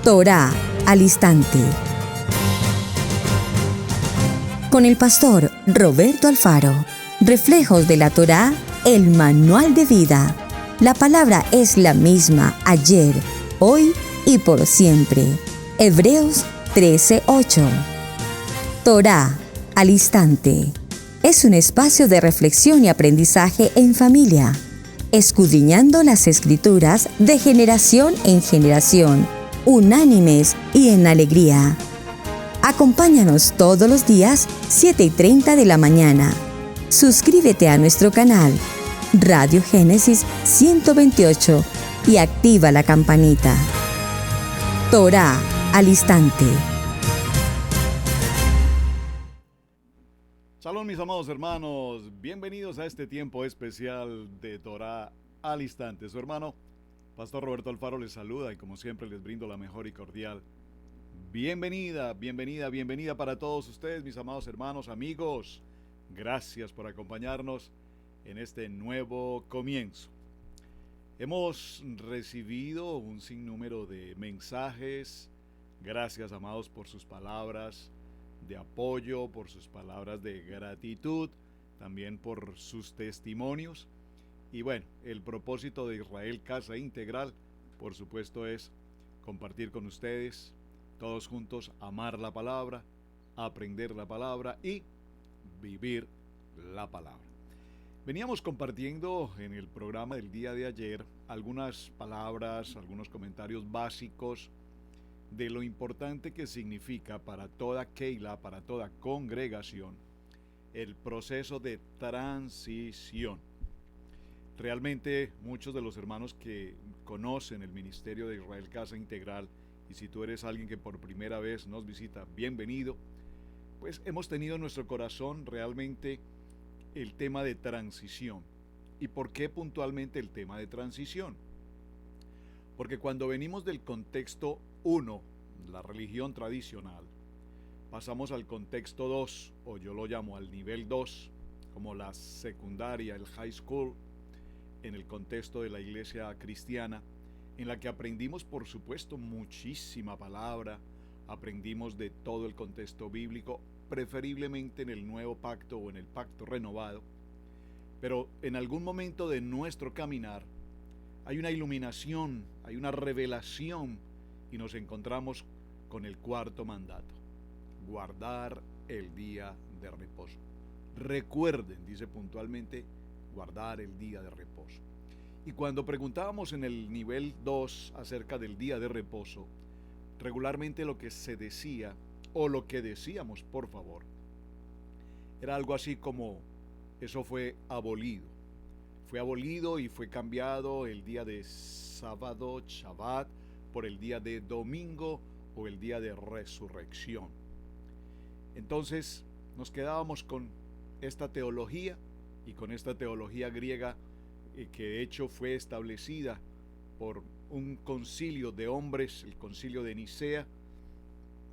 Torá al instante. Con el pastor Roberto Alfaro. Reflejos de la Torá, el manual de vida. La palabra es la misma ayer, hoy y por siempre. Hebreos 13:8. Torá al instante. Es un espacio de reflexión y aprendizaje en familia, escudriñando las Escrituras de generación en generación, unánimes y en alegría. Acompáñanos todos los días, 7:30 de la mañana. Suscríbete a nuestro canal, Radio Génesis 128, y activa la campanita. Torá al instante. Shalom, mis amados hermanos, bienvenidos a este tiempo especial de Torá al instante. Su hermano, Pastor Roberto Alfaro, les saluda y como siempre les brindo la mejor y cordial bienvenida para todos ustedes, mis amados hermanos, amigos. Gracias por acompañarnos en este nuevo comienzo. Hemos recibido un sinnúmero de mensajes. Gracias, amados, por sus palabras de apoyo, por sus palabras de gratitud, también por sus testimonios. Y bueno, el propósito de Israel Casa Integral, por supuesto, es compartir con ustedes, todos juntos, amar la palabra, aprender la palabra y vivir la palabra. Veníamos compartiendo en el programa del día de ayer algunas palabras, algunos comentarios básicos de lo importante que significa para toda Keilah, para toda congregación, el proceso de transición. Realmente muchos de los hermanos que conocen el ministerio de Israel Casa Integral, y si tú eres alguien que por primera vez nos visita, bienvenido, pues hemos tenido en nuestro corazón realmente el tema de transición. ¿Y por qué puntualmente el tema de transición? Porque cuando venimos del contexto 1, la religión tradicional, pasamos al contexto 2, o yo lo llamo al nivel 2, como la secundaria, el high school, en el contexto de la iglesia cristiana, en la que aprendimos, por supuesto, muchísima palabra, aprendimos de todo el contexto bíblico, preferiblemente en el nuevo pacto o en el pacto renovado, pero en algún momento de nuestro caminar hay una iluminación, hay una revelación y nos encontramos con el cuarto mandato: guardar el día de reposo. Recuerden, dice puntualmente, guardar el día de reposo. Y cuando preguntábamos en el nivel 2 acerca del día de reposo, regularmente lo que se decía, o lo que decíamos, por favor, era algo así como: eso fue abolido. Fue abolido y fue cambiado el día de sábado, Shabbat, por el día de domingo o el día de resurrección. Entonces nos quedábamos con esta teología y con esta teología griega que de hecho fue establecida por un concilio de hombres, el concilio de Nicea,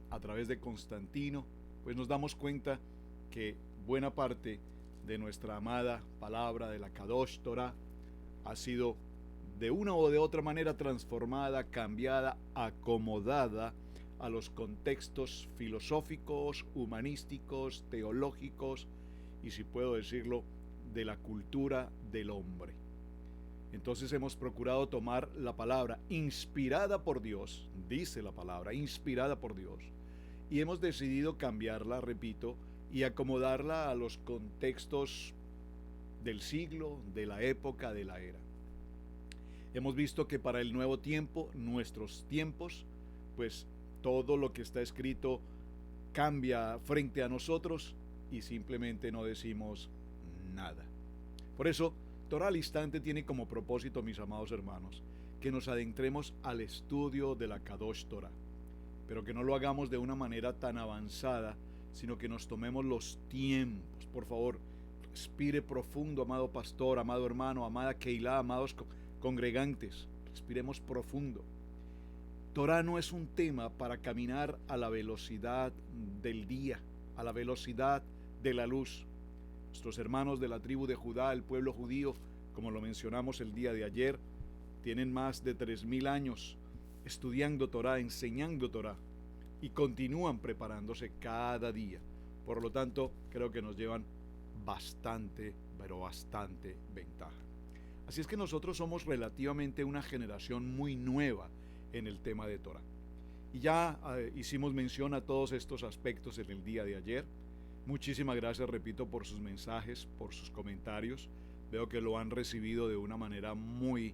a través de Constantino. Pues nos damos cuenta que buena parte de nuestra amada palabra de la Kadosh Torah ha sido de una o de otra manera transformada, cambiada, acomodada a los contextos filosóficos, humanísticos, teológicos y, si puedo decirlo, de la cultura del hombre. Entonces hemos procurado tomar la palabra inspirada por Dios, dice la palabra, inspirada por Dios, y hemos decidido cambiarla, repito, y acomodarla a los contextos del siglo, de la época, de la era. Hemos visto que para el nuevo tiempo, nuestros tiempos, pues todo lo que está escrito cambia frente a nosotros y simplemente no decimos nada. Por eso, Torá al instante tiene como propósito, mis amados hermanos, que nos adentremos al estudio de la Kadosh Torah, pero que no lo hagamos de una manera tan avanzada, sino que nos tomemos los tiempos. Por favor, respire profundo, amado pastor, amado hermano, amada Keilah, amados congregantes, respiremos profundo. Torah no es un tema para caminar a la velocidad del día, a la velocidad de la luz. Nuestros hermanos de la tribu de Judá, el pueblo judío, como lo mencionamos el día de ayer, tienen más de 3000 años estudiando Torá, enseñando Torá y continúan preparándose cada día. Por lo tanto, creo que nos llevan bastante, pero bastante ventaja. Así es que nosotros somos relativamente una generación muy nueva en el tema de Torá. Y ya hicimos mención a todos estos aspectos en el día de ayer. Muchísimas gracias, repito, por sus mensajes, por sus comentarios. Veo que lo han recibido de una manera muy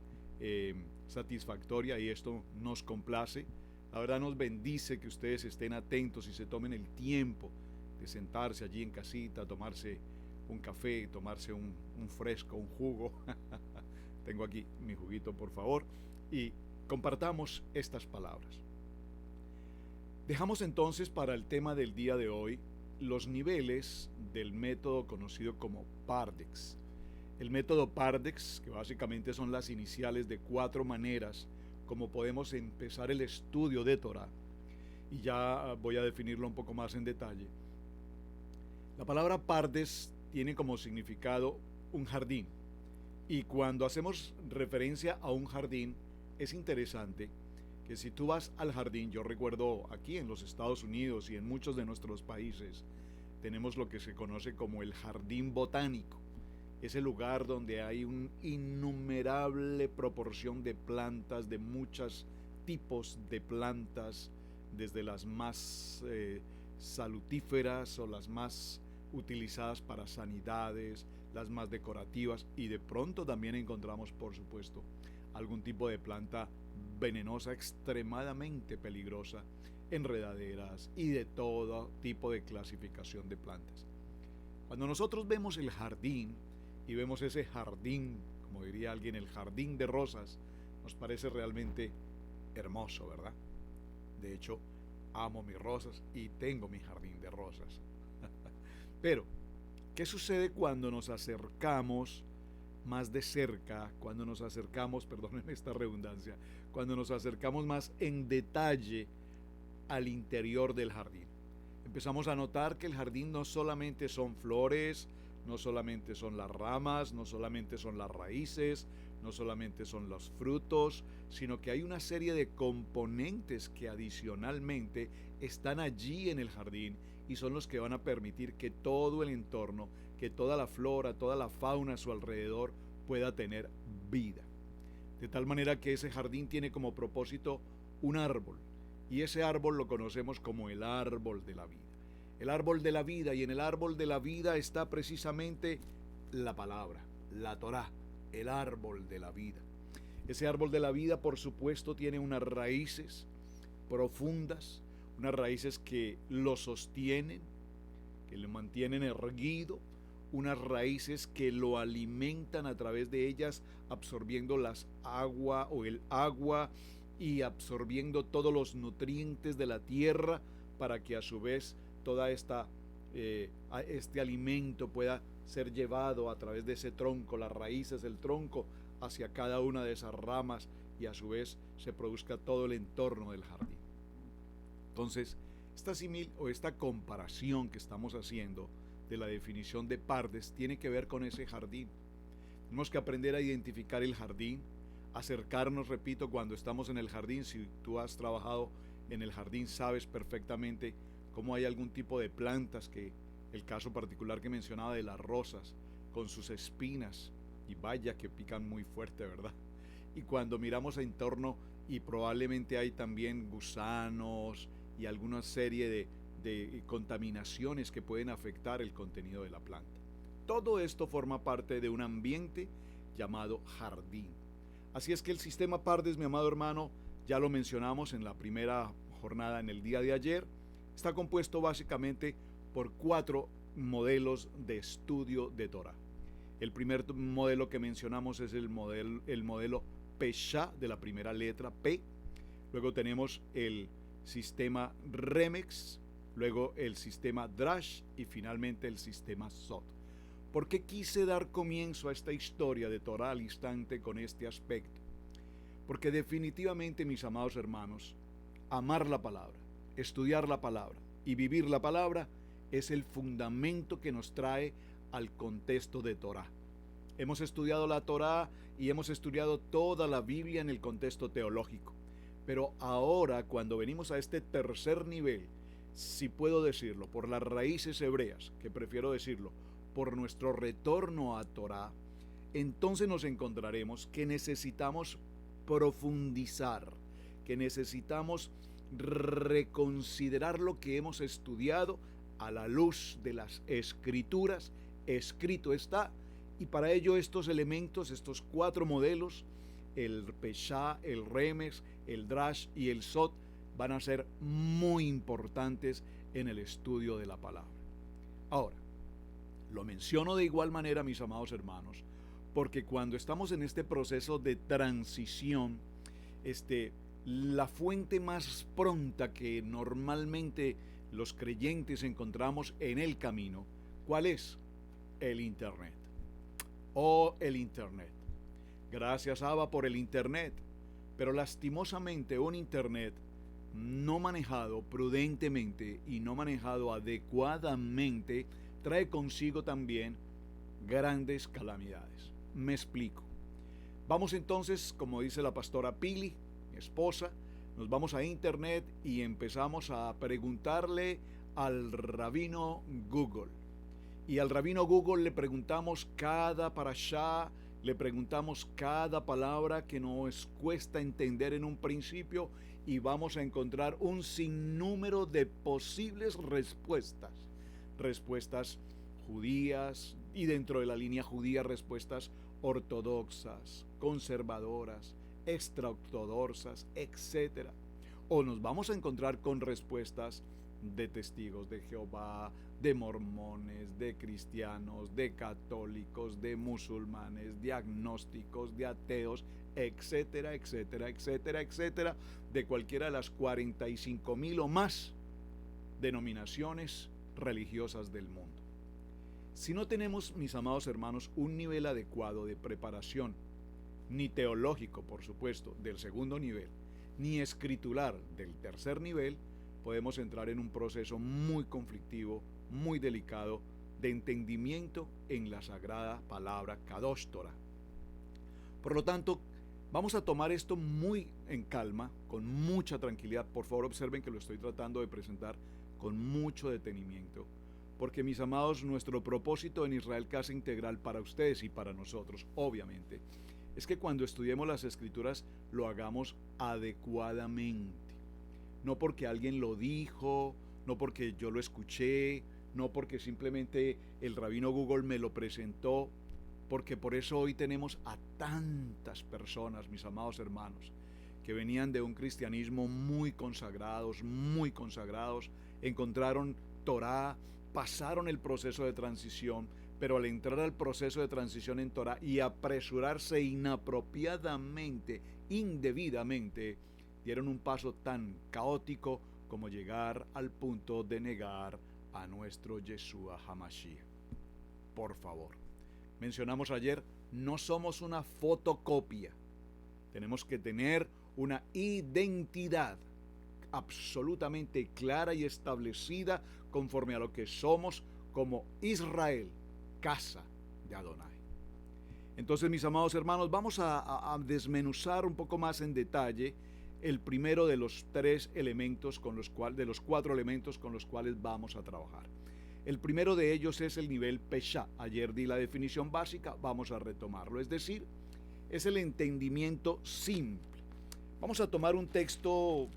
satisfactoria y esto nos complace. La verdad nos bendice que ustedes estén atentos y se tomen el tiempo de sentarse allí en casita, tomarse un café, tomarse un fresco, un jugo. Tengo aquí mi juguito, por favor, y compartamos estas palabras. Dejamos entonces para el tema del día de hoy los niveles del método conocido como Pardex. El método Pardex, que básicamente son las iniciales de 4 maneras como podemos empezar el estudio de Torá, y ya voy a definirlo un poco más en detalle. La palabra Pardes tiene como significado un jardín, y cuando hacemos referencia a un jardín, es interesante que si tú vas al jardín, yo recuerdo aquí en los Estados Unidos y en muchos de nuestros países, tenemos lo que se conoce como el jardín botánico. Es el lugar donde hay una innumerable proporción de plantas, de muchos tipos de plantas, desde las más salutíferas o las más utilizadas para sanidades, las más decorativas, y de pronto también encontramos, por supuesto, algún tipo de planta venenosa, extremadamente peligrosa, enredaderas y de todo tipo de clasificación de plantas. Cuando nosotros vemos el jardín y vemos ese jardín, como diría alguien, el jardín de rosas, nos parece realmente hermoso, ¿verdad? De hecho, amo mis rosas y tengo mi jardín de rosas. Pero, ¿qué sucede cuando nos acercamos más de cerca, cuando nos acercamos, perdónenme esta redundancia, cuando nos acercamos más en detalle al interior del jardín? Empezamos a notar que el jardín no solamente son flores, no solamente son las ramas, no solamente son las raíces, no solamente son los frutos, sino que hay una serie de componentes que adicionalmente están allí en el jardín y son los que van a permitir que todo el entorno, que toda la flora, toda la fauna a su alrededor pueda tener vida. De tal manera que ese jardín tiene como propósito un árbol, y ese árbol lo conocemos como el árbol de la vida. El árbol de la vida, y en el árbol de la vida está precisamente la palabra, la Torá, el árbol de la vida. Ese árbol de la vida, por supuesto, tiene unas raíces profundas, unas raíces que lo sostienen, que lo mantienen erguido, unas raíces que lo alimentan a través de ellas, absorbiendo el agua y absorbiendo todos los nutrientes de la tierra, para que a su vez toda este alimento pueda ser llevado a través de ese tronco, las raíces del tronco, hacia cada una de esas ramas, y a su vez se produzca todo el entorno del jardín. Entonces, esta comparación que estamos haciendo de la definición de Pardes tiene que ver con ese jardín. Tenemos que aprender a identificar el jardín, acercarnos, repito, cuando estamos en el jardín. Si tú has trabajado en el jardín, sabes perfectamente cómo hay algún tipo de plantas, que el caso particular que mencionaba de las rosas, con sus espinas, y vaya que pican muy fuerte, ¿verdad? Y cuando miramos en torno, y probablemente hay también gusanos y alguna serie de contaminaciones que pueden afectar el contenido de la planta. Todo esto forma parte de un ambiente llamado jardín. Así es que el sistema Pardes, mi amado hermano, ya lo mencionamos en la primera jornada en el día de ayer, está compuesto básicamente por 4 modelos de estudio de Torá. El primer modelo que mencionamos es el modelo Pesha, de la primera letra P. Luego tenemos el sistema Remex, luego el sistema Drash y finalmente el sistema Sot. ¿Por qué quise dar comienzo a esta historia de Torá al instante con este aspecto? Porque definitivamente, mis amados hermanos, amar la palabra, estudiar la palabra y vivir la palabra es el fundamento que nos trae al contexto de Torá. Hemos estudiado la Torá y hemos estudiado toda la Biblia en el contexto teológico, Pero ahora, cuando venimos a este tercer nivel, si puedo decirlo, por las raíces hebreas, que prefiero decirlo, por nuestro retorno a Torá, entonces nos encontraremos que necesitamos profundizar, que necesitamos reconsiderar lo que hemos estudiado a la luz de las escrituras. Escrito está, y para ello estos elementos, estos 4 modelos, el Peshá, el Remes, el Drash y el Sot, van a ser muy importantes en el estudio de la palabra. Ahora, lo menciono de igual manera, mis amados hermanos, porque cuando estamos en este proceso de transición, la fuente más pronta que normalmente los creyentes encontramos en el camino, ¿cuál es? El Internet. El Internet. Gracias, Abba, por el Internet. Pero lastimosamente un Internet no manejado prudentemente y no manejado adecuadamente trae consigo también grandes calamidades. Me explico. Vamos entonces, como dice la pastora Pili, mi esposa, nos vamos a Internet y empezamos a preguntarle al rabino Google. Y al rabino Google le preguntamos cada parashá, le preguntamos cada palabra que nos cuesta entender en un principio, y vamos a encontrar un sinnúmero de posibles respuestas. Respuestas judías, y dentro de la línea judía respuestas ortodoxas, conservadoras, extraortodoxas, etc. O nos vamos a encontrar con respuestas de testigos de Jehová, de mormones, de cristianos, de católicos, de musulmanes, de agnósticos, de ateos, etcétera, etcétera, etcétera, etcétera, de cualquiera de las 45,000 o más denominaciones religiosas del mundo. Si no tenemos, mis amados hermanos, un nivel adecuado de preparación, ni teológico, por supuesto, del segundo nivel, ni escritural del tercer nivel, podemos entrar en un proceso muy conflictivo, muy delicado, de entendimiento en la sagrada palabra Kadosh Torah. Por lo tanto, vamos a tomar esto muy en calma, con mucha tranquilidad. Por favor, observen que lo estoy tratando de presentar con mucho detenimiento, porque, mis amados, nuestro propósito en Israel Casa Integral para ustedes y para nosotros, obviamente, es que cuando estudiemos las Escrituras lo hagamos adecuadamente. No porque alguien lo dijo, no porque yo lo escuché, no porque simplemente el rabino Google me lo presentó, porque por eso hoy tenemos a tantas personas, mis amados hermanos, que venían de un cristianismo muy consagrados, encontraron Torá, pasaron el proceso de transición, pero al entrar al proceso de transición en Torá y apresurarse inapropiadamente, indebidamente, dieron un paso tan caótico como llegar al punto de negar a nuestro Yeshua HaMashiach. Por favor, mencionamos ayer, no somos una fotocopia. Tenemos que tener una identidad absolutamente clara y establecida conforme a lo que somos como Israel, casa de Adonai. Entonces, mis amados hermanos, vamos a desmenuzar un poco más en detalle el primero de los 3 elementos de los 4 elementos con los cuales vamos a trabajar. El primero de ellos es el nivel Peshá. Ayer di la definición básica, vamos a retomarlo, es decir, es el entendimiento simple. Vamos a tomar un texto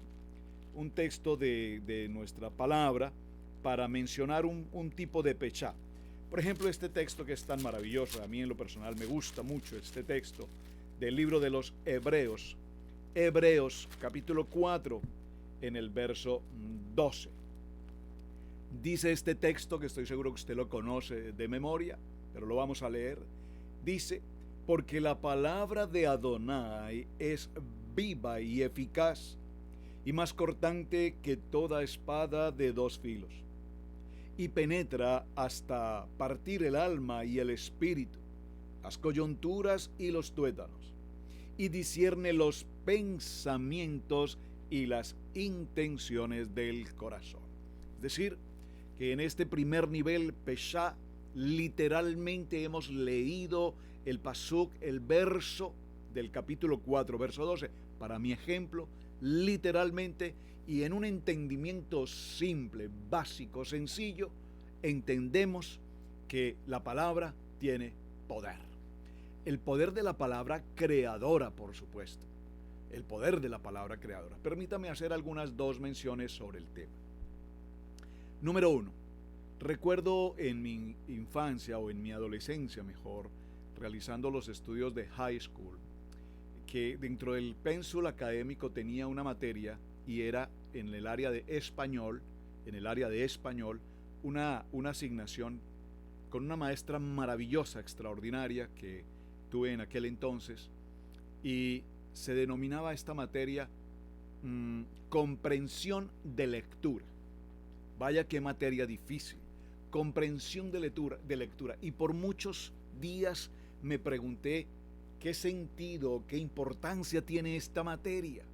de nuestra palabra para mencionar un tipo de Peshá. Por ejemplo, este texto que es tan maravilloso, a mí en lo personal me gusta mucho este texto del libro de los Hebreos, capítulo 4, en el verso 12. Dice este texto, que estoy seguro que usted lo conoce de memoria, pero lo vamos a leer. Dice: porque la palabra de Adonai es viva y eficaz, y más cortante que toda espada de 2 filos, y penetra hasta partir el alma y el espíritu, las coyunturas y los tuétanos, y discierne los pensamientos y las intenciones del corazón. Es decir, que en este primer nivel Peshá, literalmente hemos leído el pasuk, el verso del capítulo 4, verso 12, para mi ejemplo, literalmente y en un entendimiento simple, básico, sencillo, entendemos que la palabra tiene poder. El poder de la palabra creadora, por supuesto. El poder de la palabra creadora. Permítame hacer algunas dos menciones sobre el tema. Número 1. Recuerdo en mi infancia o en mi adolescencia mejor, realizando los estudios de high school, que dentro del pénsul académico tenía una materia y era en el área de español, una asignación con una maestra maravillosa, extraordinaria que tuve en aquel entonces, y se denominaba esta materia comprensión de lectura. Vaya qué materia difícil, comprensión de lectura. Y por muchos días me pregunté qué sentido, qué importancia tiene esta materia.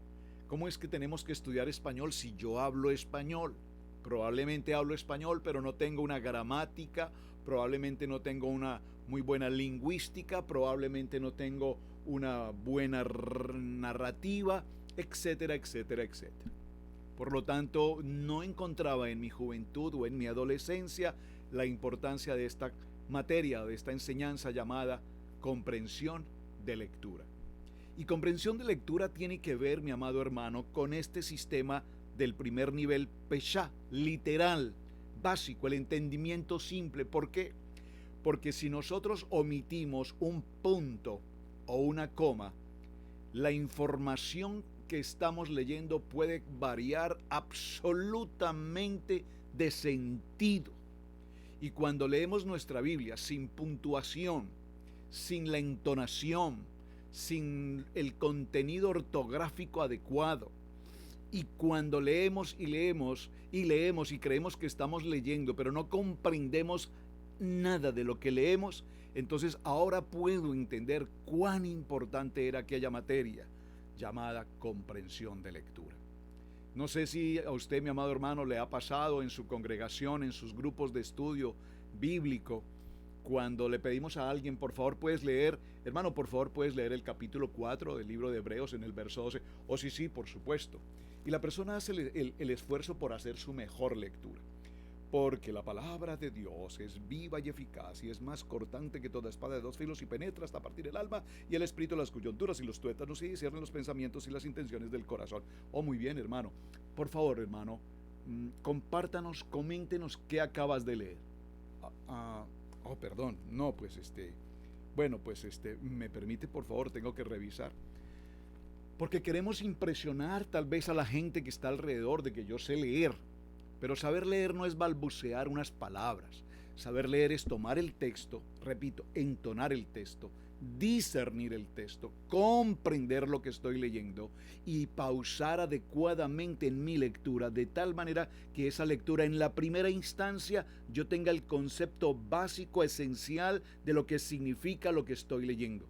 ¿Cómo es que tenemos que estudiar español si yo hablo español? Probablemente hablo español, pero no tengo una gramática, probablemente no tengo una muy buena lingüística, probablemente no tengo una buena narrativa, etcétera, etcétera, etcétera. Por lo tanto, no encontraba en mi juventud o en mi adolescencia la importancia de esta materia, de esta enseñanza llamada comprensión de lectura. Y comprensión de lectura tiene que ver, mi amado hermano, con este sistema del primer nivel Pesha, literal, básico, el entendimiento simple. ¿Por qué? Porque si nosotros omitimos un punto o una coma, la información que estamos leyendo puede variar absolutamente de sentido. Y cuando leemos nuestra Biblia sin puntuación, sin la entonación, sin el contenido ortográfico adecuado, y cuando leemos y creemos que estamos leyendo, pero no comprendemos nada de lo que leemos, entonces ahora puedo entender cuán importante era aquella materia llamada comprensión de lectura. No sé si a usted, mi amado hermano, le ha pasado en su congregación, en sus grupos de estudio bíblico, cuando le pedimos a alguien, por favor puedes leer, hermano, por favor puedes leer el capítulo 4 del libro de Hebreos en el verso 12, o sí, por supuesto. Y la persona hace el esfuerzo por hacer su mejor lectura. Porque la palabra de Dios es viva y eficaz y es más cortante que toda espada de dos filos y penetra hasta partir el alma y el espíritu, las coyunturas y los tuétanos y discierne los pensamientos y las intenciones del corazón. Oh, muy bien, hermano. Por favor, hermano, compártanos, coméntenos qué acabas de leer. Perdón, no, pues me permite, por favor, tengo que revisar. Porque queremos impresionar tal vez a la gente que está alrededor de que yo sé leer. Pero saber leer no es balbucear unas palabras. Saber leer es tomar el texto, repito, entonar el texto, discernir el texto, comprender lo que estoy leyendo y pausar adecuadamente en mi lectura, de tal manera que esa lectura en la primera instancia yo tenga el concepto básico, esencial de lo que significa lo que estoy leyendo.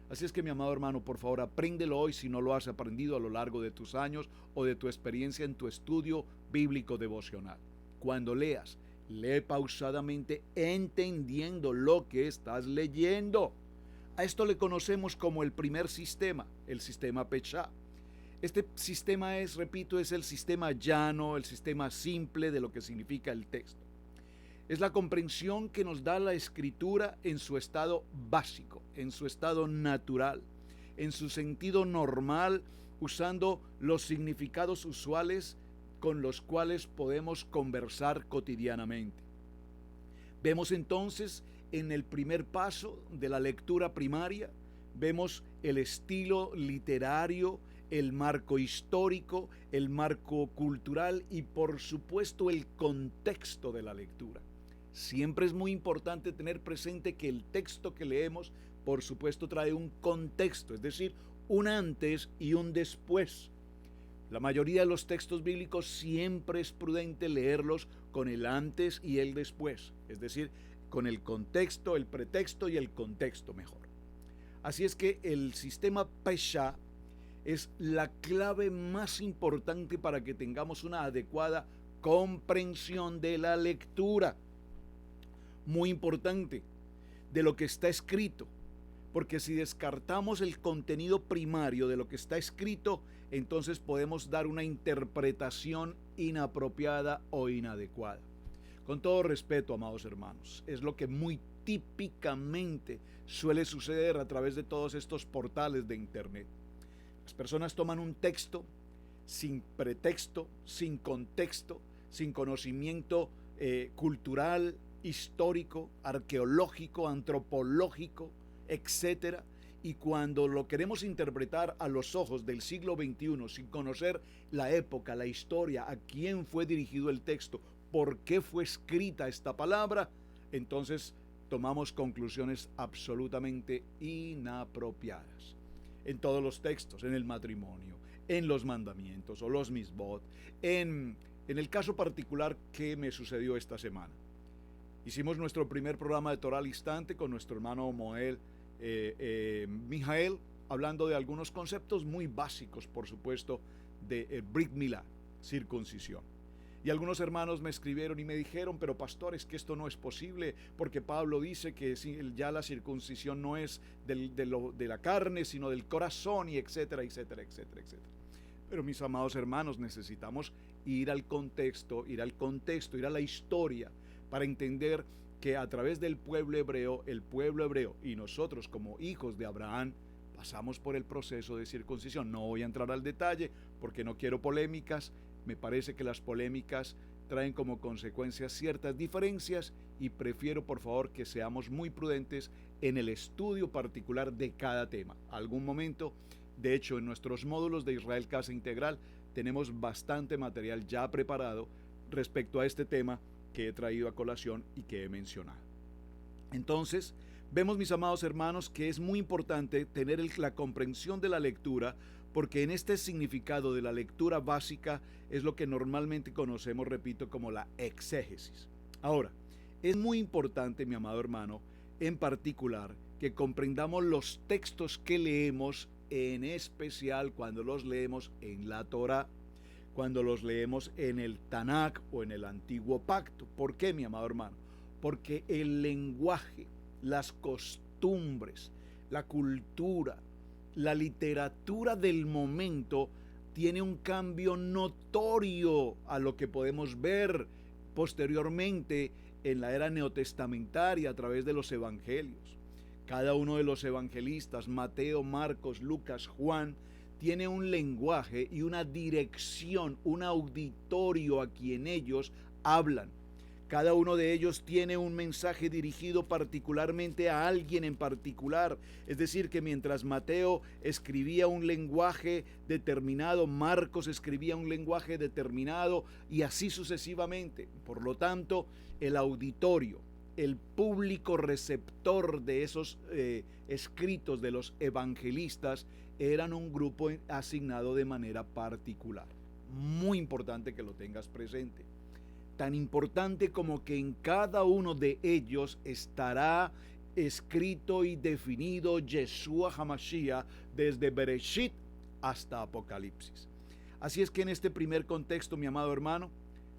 Así es que, mi amado hermano, por favor, apréndelo hoy si no lo has aprendido a lo largo de tus años o de tu experiencia en tu estudio bíblico devocional. Cuando leas, lee pausadamente, entendiendo lo que estás leyendo. A esto le conocemos como el primer sistema, el sistema Pesha. Este sistema es el sistema llano, el sistema simple de lo que significa el texto. Es la comprensión que nos da la escritura en su estado básico, en su estado natural, en su sentido normal, usando los significados usuales con los cuales podemos conversar cotidianamente. Vemos entonces en el primer paso de la lectura primaria, vemos el estilo literario, el marco histórico, el marco cultural y por supuesto el contexto de la lectura. Siempre es muy importante tener presente que el texto que leemos, por supuesto, trae un contexto, es decir, un antes y un después. La mayoría de los textos bíblicos siempre es prudente leerlos con el antes y el después, es decir, con el contexto, el pretexto y el contexto mejor. Así es que el sistema Pesha es la clave más importante para que tengamos una adecuada comprensión de la lectura. Muy importante, de lo que está escrito, porque si descartamos el contenido primario de lo que está escrito, entonces podemos dar una interpretación inapropiada o inadecuada. Con todo respeto, amados hermanos, es lo que muy típicamente suele suceder a través de todos estos portales de internet. Las personas toman un texto sin pretexto, sin contexto, sin conocimiento cultural, histórico, arqueológico, antropológico, etcétera. Y cuando lo queremos interpretar a los ojos del siglo XXI, sin conocer la época, la historia, a quién fue dirigido el texto, por qué fue escrita esta palabra, entonces tomamos conclusiones absolutamente inapropiadas. En todos los textos, en el matrimonio, en los mandamientos o los misbot, en el caso particular que me sucedió esta semana. Hicimos nuestro primer programa de Torah al Instante con nuestro hermano Moel Mijael, hablando de algunos conceptos muy básicos, por supuesto, de Brit Milá, circuncisión. Y algunos hermanos me escribieron y me dijeron, pero pastor, es que esto no es posible, porque Pablo dice que ya la circuncisión no es de la carne, sino del corazón, y etcétera, etcétera, etcétera, etcétera. Pero mis amados hermanos, necesitamos ir al contexto, ir a la historia, para entender que a través del pueblo hebreo, y nosotros como hijos de Abraham, pasamos por el proceso de circuncisión. No voy a entrar al detalle porque no quiero polémicas. Me parece que las polémicas traen como consecuencia ciertas diferencias y prefiero, por favor, que seamos muy prudentes en el estudio particular de cada tema. Algún momento, de hecho, en nuestros módulos de Israel Casa Integral tenemos bastante material ya preparado respecto a este tema que he traído a colación y que he mencionado. Entonces, vemos, mis amados hermanos, que es muy importante tener la comprensión de la lectura, porque en este significado de la lectura básica es lo que normalmente conocemos, repito, como la exégesis. Ahora, es muy importante, mi amado hermano, en particular, que comprendamos los textos que leemos, en especial cuando los leemos en la Torá, cuando los leemos en el Tanakh o en el Antiguo Pacto. ¿Por qué, mi amado hermano? Porque el lenguaje, las costumbres, la cultura, la literatura del momento tiene un cambio notorio a lo que podemos ver posteriormente en la era neotestamentaria a través de los evangelios. Cada uno de los evangelistas, Mateo, Marcos, Lucas, Juan, tiene un lenguaje y una dirección, un auditorio a quien ellos hablan. Cada uno de ellos tiene un mensaje dirigido particularmente a alguien en particular. Es decir, que mientras Mateo escribía un lenguaje determinado, Marcos escribía un lenguaje determinado y así sucesivamente. Por lo tanto, el auditorio, el público receptor de esos escritos de los evangelistas eran un grupo asignado de manera particular. Muy importante que lo tengas presente. Tan importante como que en cada uno de ellos estará escrito y definido Yeshua HaMashiach desde Bereshit hasta Apocalipsis. Así es que en este primer contexto, mi amado hermano,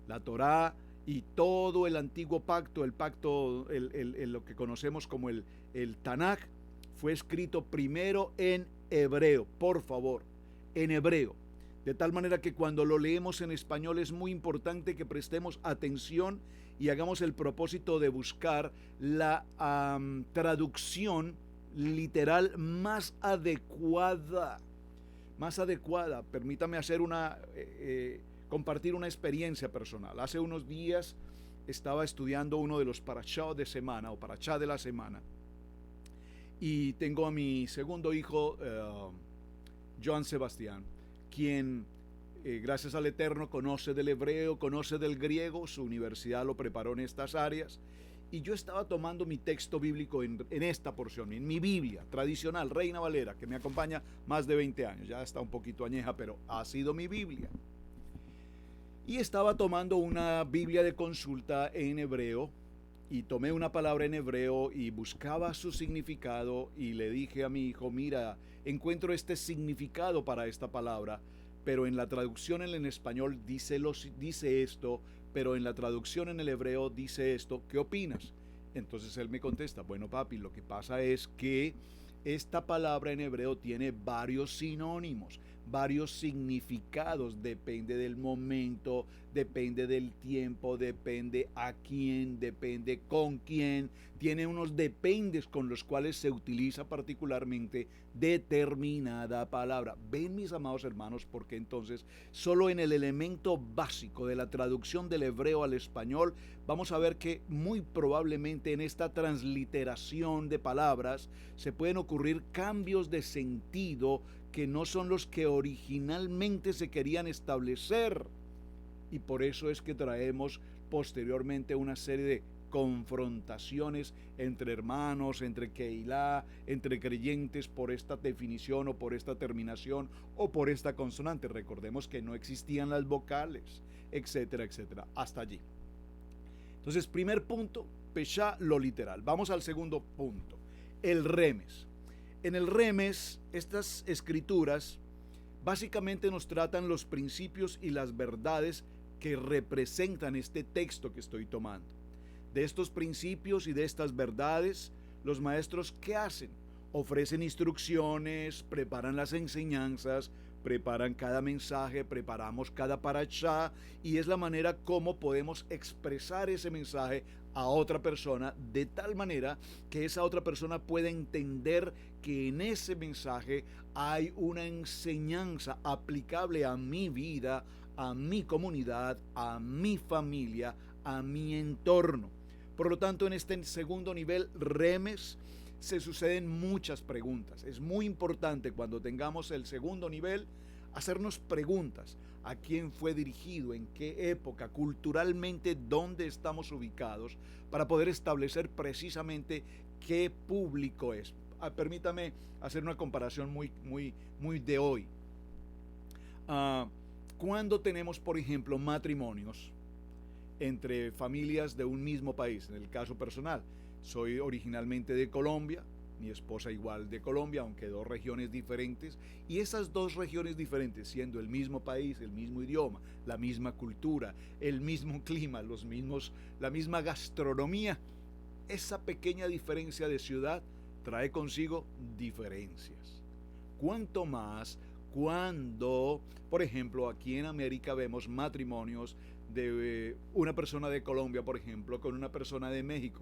la Torá y todo el antiguo pacto, el pacto, lo que conocemos como el Tanakh, fue escrito primero en hebreo, por favor, en hebreo. De tal manera que cuando lo leemos en español es muy importante que prestemos atención y hagamos el propósito de buscar la traducción literal más adecuada. Permítame hacer compartir una experiencia personal. Hace unos días estaba estudiando uno de los parashá de semana o parashá de la semana y tengo a mi segundo hijo, Joan Sebastián, quien gracias al Eterno conoce del hebreo, conoce del griego, su universidad lo preparó en estas áreas, y yo estaba tomando mi texto bíblico en esta porción, en mi Biblia tradicional, Reina Valera, que me acompaña más de 20 años, ya está un poquito añeja, pero ha sido mi Biblia. Y estaba tomando una Biblia de consulta en hebreo, y tomé una palabra en hebreo y buscaba su significado y le dije a mi hijo, mira, encuentro este significado para esta palabra, pero en la traducción en español dice esto, pero en la traducción en el hebreo dice esto, ¿qué opinas? Entonces él me contesta, bueno papi, lo que pasa es que esta palabra en hebreo tiene varios sinónimos, varios significados, depende del momento, depende del tiempo, depende a quién, depende con quién, tiene unos dependes con los cuales se utiliza particularmente determinada palabra. Ven, mis amados hermanos, porque entonces solo en el elemento básico de la traducción del hebreo al español vamos a ver que muy probablemente en esta transliteración de palabras se pueden ocurrir cambios de sentido que no son los que originalmente se querían establecer. Y por eso es que traemos posteriormente una serie de confrontaciones entre hermanos, entre Keilah, entre creyentes por esta definición o por esta terminación o por esta consonante. Recordemos que no existían las vocales, etcétera, etcétera, hasta allí. Entonces, primer punto, Peshá, lo literal. Vamos al segundo punto, el remes. En el remes, estas escrituras básicamente nos tratan los principios y las verdades que representan este texto que estoy tomando. De estos principios y de estas verdades, los maestros, ¿qué hacen? Ofrecen instrucciones, preparan las enseñanzas, preparan cada mensaje, preparamos cada parashá, y es la manera como podemos expresar ese mensaje a otra persona de tal manera que esa otra persona pueda entender que en ese mensaje hay una enseñanza aplicable a mi vida, a mi comunidad, a mi familia, a mi entorno. Por lo tanto, en este segundo nivel, remes, se suceden muchas preguntas. Es muy importante cuando tengamos el segundo nivel hacernos preguntas. ¿A quién fue dirigido? ¿En qué época? Culturalmente, ¿dónde estamos ubicados? Para poder establecer precisamente qué público es. Permítame hacer una comparación muy de hoy. Cuando tenemos, por ejemplo, matrimonios entre familias de un mismo país, en el caso personal, soy originalmente de Colombia, mi esposa igual de Colombia, aunque dos regiones diferentes, y esas dos regiones diferentes, siendo el mismo país, el mismo idioma, la misma cultura, el mismo clima, la misma gastronomía, esa pequeña diferencia de ciudad trae consigo diferencias. Cuanto más cuando, por ejemplo, aquí en América vemos matrimonios de una persona de Colombia, por ejemplo, con una persona de México.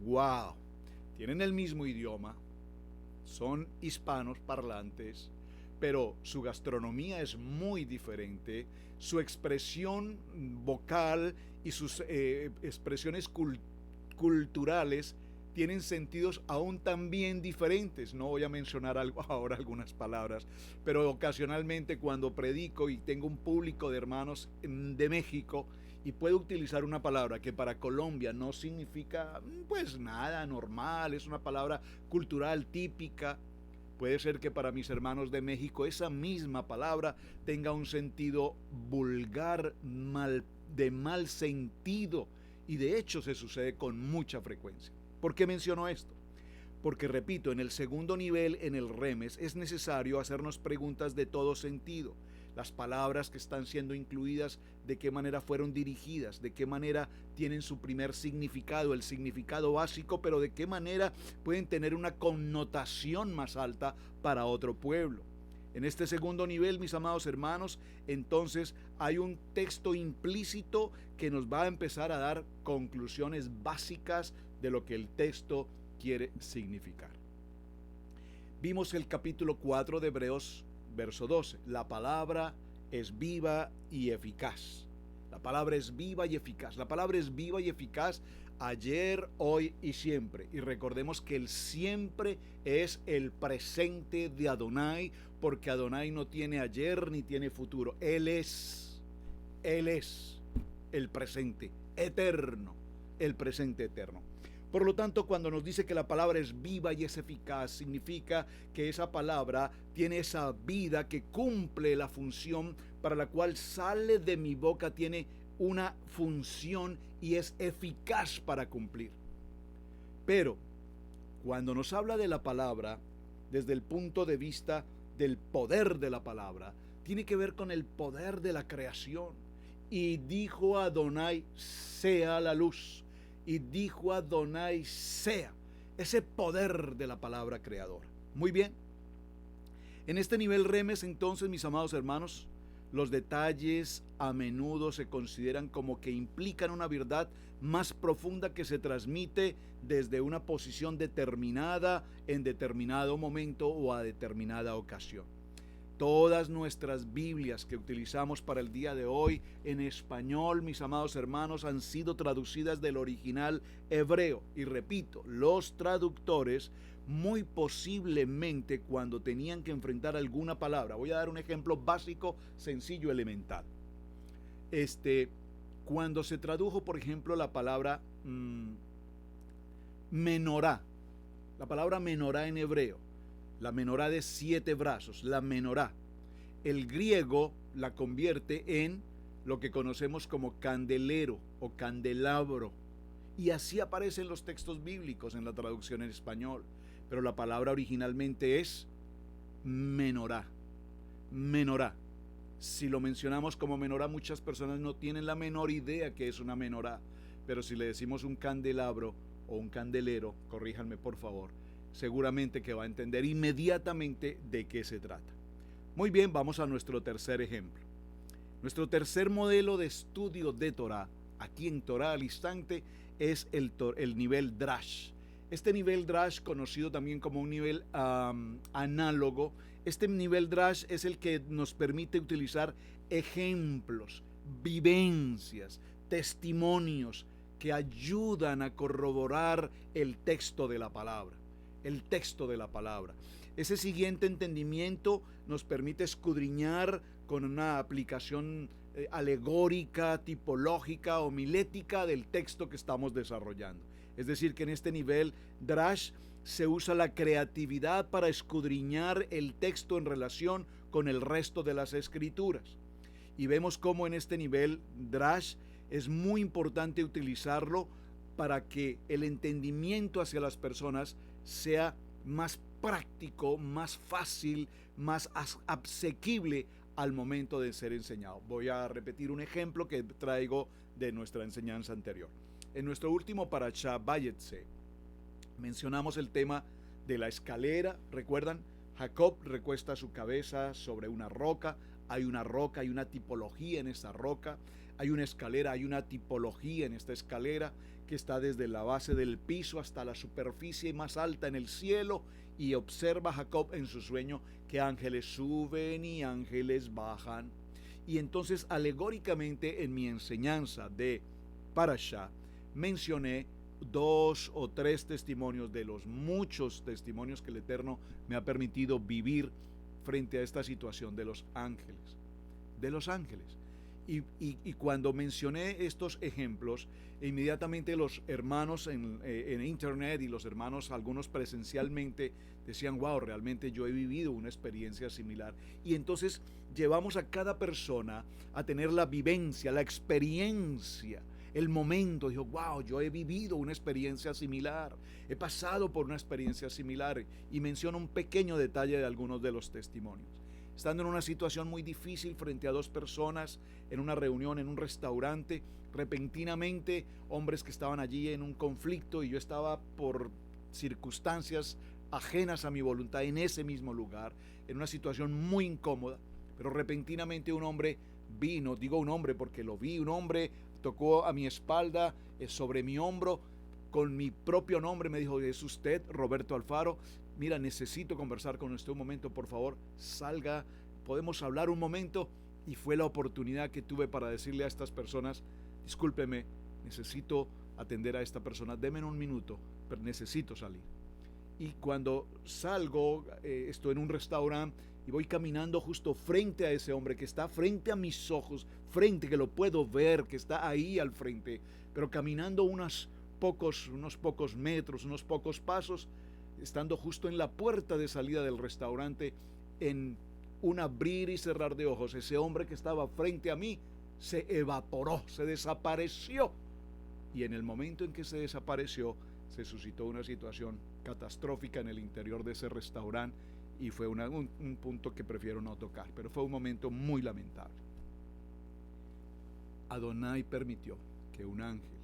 ¡Wow! Tienen el mismo idioma, son hispanos parlantes, pero su gastronomía es muy diferente, su expresión vocal y sus expresiones culturales tienen sentidos aún también diferentes. No voy a mencionar ahora algunas palabras, pero ocasionalmente cuando predico y tengo un público de hermanos de México y puedo utilizar una palabra que para Colombia no significa pues nada, normal, es una palabra cultural típica, puede ser que para mis hermanos de México esa misma palabra tenga un sentido vulgar, de mal sentido, y de hecho se sucede con mucha frecuencia. ¿Por qué menciono esto? Porque, repito, en el segundo nivel, en el remes, es necesario hacernos preguntas de todo sentido. Las palabras que están siendo incluidas, de qué manera fueron dirigidas, de qué manera tienen su primer significado, el significado básico, pero de qué manera pueden tener una connotación más alta para otro pueblo. En este segundo nivel, mis amados hermanos, entonces hay un texto implícito que nos va a empezar a dar conclusiones básicas de lo que el texto quiere significar. Vimos el capítulo 4 de Hebreos, verso 12. La palabra es viva y eficaz. La palabra es viva y eficaz. La palabra es viva y eficaz ayer, hoy y siempre. Y recordemos que el siempre es el presente de Adonai, porque Adonai no tiene ayer ni tiene futuro. Él es el presente eterno, el presente eterno. Por lo tanto, cuando nos dice que la palabra es viva y es eficaz, significa que esa palabra tiene esa vida que cumple la función para la cual sale de mi boca, tiene una función y es eficaz para cumplir. Pero cuando nos habla de la palabra desde el punto de vista del poder de la palabra, tiene que ver con el poder de la creación. Y dijo Adonai, sea la luz. Y dijo Adonai, sea. Ese poder de la palabra creadora. Muy bien. En este nivel remes, entonces, mis amados hermanos, los detalles a menudo se consideran como que implican una verdad más profunda que se transmite desde una posición determinada en determinado momento o a determinada ocasión. Todas nuestras Biblias que utilizamos para el día de hoy en español, mis amados hermanos, han sido traducidas del original hebreo. Y repito, los traductores muy posiblemente cuando tenían que enfrentar alguna palabra, voy a dar un ejemplo básico, sencillo, elemental. Cuando se tradujo, por ejemplo, la palabra menorá, la palabra menorá en hebreo, la menorá de 7 brazos, la menorá. El griego la convierte en lo que conocemos como candelero o candelabro. Y así aparece en los textos bíblicos en la traducción en español. Pero la palabra originalmente es menorá. Menorá. Si lo mencionamos como menorá, muchas personas no tienen la menor idea que es una menorá. Pero si le decimos un candelabro o un candelero, corríjanme por favor, seguramente que va a entender inmediatamente de qué se trata. Muy bien, vamos a nuestro tercer ejemplo. Nuestro tercer modelo de estudio de Torah, aquí en Torah al Instante, es el nivel Drash. Este nivel Drash, conocido también como un nivel análogo, este nivel Drash es el que nos permite utilizar ejemplos, vivencias, testimonios que ayudan a corroborar el texto de la palabra. El texto de la palabra. Ese siguiente entendimiento nos permite escudriñar con una aplicación alegórica, tipológica, homilética del texto que estamos desarrollando. Es decir, que en este nivel Drash se usa la creatividad para escudriñar el texto en relación con el resto de las escrituras. Y vemos cómo en este nivel Drash es muy importante utilizarlo para que el entendimiento hacia las personas sea más práctico, más fácil, más asequible al momento de ser enseñado. Voy a repetir un ejemplo que traigo de nuestra enseñanza anterior. En nuestro último parashá, Vayetse, mencionamos el tema de la escalera. ¿Recuerdan? Jacob recuesta su cabeza sobre una roca. Hay una roca, hay una tipología en esa roca. Hay una escalera, hay una tipología en esta escalera que está desde la base del piso hasta la superficie más alta en el cielo, y observa Jacob en su sueño que ángeles suben y ángeles bajan. Y entonces alegóricamente en mi enseñanza de Parashá mencioné 2 o 3 testimonios de los muchos testimonios que el Eterno me ha permitido vivir frente a esta situación de los ángeles. De los ángeles. Y cuando mencioné estos ejemplos, inmediatamente los hermanos en internet y los hermanos, algunos presencialmente, decían: wow, realmente yo he vivido una experiencia similar. Y entonces llevamos a cada persona a tener la vivencia, la experiencia, el momento. Dijo: wow, yo he vivido una experiencia similar, he pasado por una experiencia similar. Y menciono un pequeño detalle de algunos de los testimonios. Estando en una situación muy difícil frente a 2 personas, en una reunión, en un restaurante, repentinamente hombres que estaban allí en un conflicto, y yo estaba por circunstancias ajenas a mi voluntad en ese mismo lugar, en una situación muy incómoda, pero repentinamente un hombre vino, digo un hombre porque lo vi, un hombre tocó a mi espalda, sobre mi hombro, con mi propio nombre, me dijo: ¿es usted Roberto Alfaro? Mira, necesito conversar con usted un momento, por favor, salga, podemos hablar un momento. Y fue la oportunidad que tuve para decirle a estas personas: discúlpeme, necesito atender a esta persona, denme un minuto, pero necesito salir. Y cuando salgo, estoy en un restaurante y voy caminando justo frente a ese hombre que está frente a mis ojos, frente, que lo puedo ver, que está ahí al frente, pero caminando unos pocos metros, unos pocos pasos, estando justo en la puerta de salida del restaurante, en un abrir y cerrar de ojos, ese hombre que estaba frente a mí se evaporó, se desapareció. Y en el momento en que se desapareció, se suscitó una situación catastrófica en el interior de ese restaurante, y fue un punto que prefiero no tocar, pero fue un momento muy lamentable. Adonai permitió que un ángel